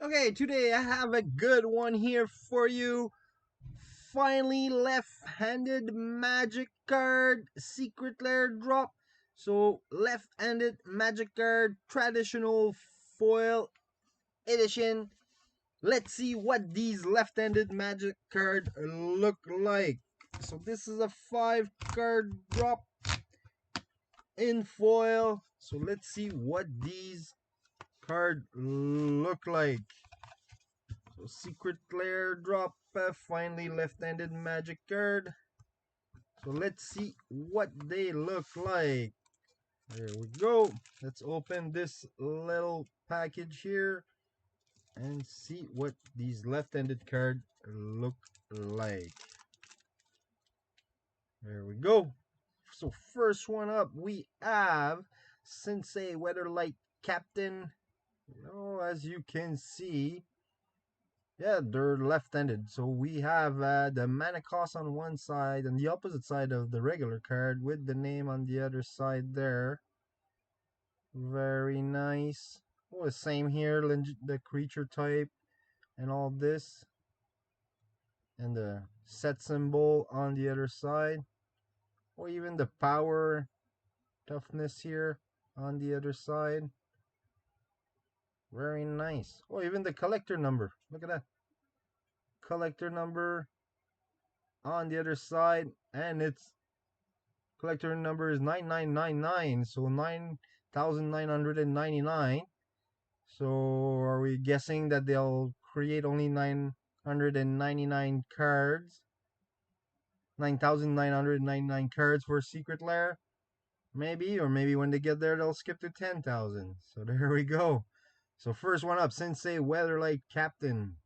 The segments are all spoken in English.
Okay, today I have a good one here for you. Finally, left-handed magic card, Secret Lair Drop. So, left-handed magic card, traditional foil edition. Let's see what these left-handed magic card look like. So, this is a 5-card drop in foil. So, let's see what these card look like. So Secret Lair Drop, finally left-handed magic card. So let's see what they look like. There we go. Let's open this little package here and see what these left-handed cards look like. There we go. So first one up, we have Sensei Weatherlight Captain. As you can see, yeah, they're left-handed. So we have the mana cost on one side and the opposite side of the regular card with the name on the other side there. Very nice. Oh, the same here, the creature type and all this. And the set symbol on the other side. Or even the power toughness here on the other side. Very nice. Oh, even the collector number. Look at that. Collector number on the other side, and its collector number is 9999, so 9999. So are we guessing that they'll create only 999 cards, 9999 cards for Secret Lair? Maybe, or maybe when they get there they'll skip to 10,000. So there we go. So first one up, Sensei Weatherlight Captain.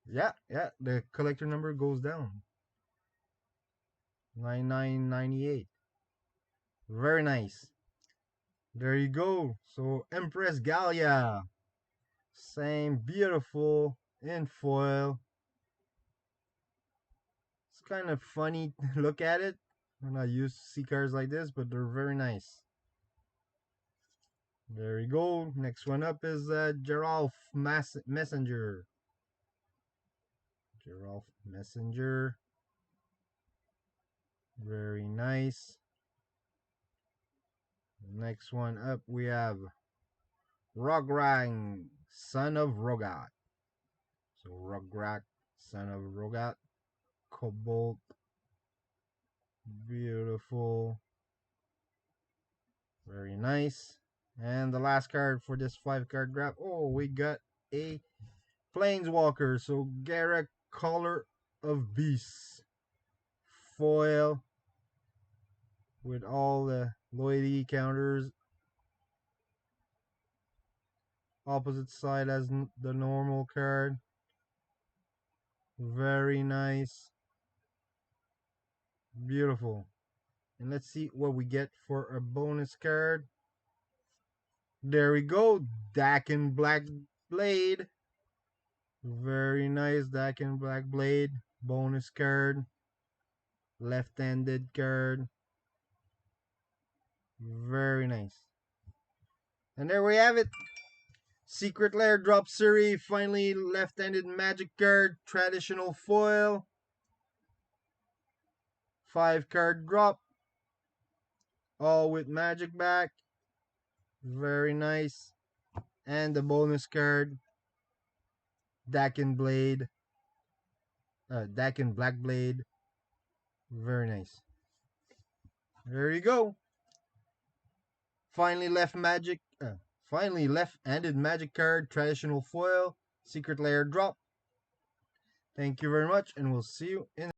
Yeah, the collector number goes down. 9998. Very nice. There you go. So Empress Gallia. Same beautiful in foil. It's kind of funny to look at it. I'm not used to see cards like this, but they're very nice. There you go. Next one up is Geralf Messenger. Geralf Messenger. Very nice. Next one up we have Rograng, Son of Rogat. So Rograk, Son of Rogat. Cobalt. Beautiful. Very nice. And the last card for this 5-card drop. Oh, we got a Planeswalker. So Garrett, Color of Beasts. Foil. With all the loyalty counters. Opposite side as the normal card. Very nice. Beautiful. And let's see what we get for a bonus card. There we go. Dakin Black Blade. Very nice. Dakin Black Blade. Bonus card. Left-handed card. Very nice. And there we have it. Secret Lair Drop Series. Finally, left-handed magic card. Traditional foil. 5-card drop. All with magic back. Very nice. And the bonus card. Dakin Blade. Dakin Black Blade. Very nice. There you go. Finally left-handed magic card, traditional foil, Secret Lair Drop. Thank you very much, and we'll see you in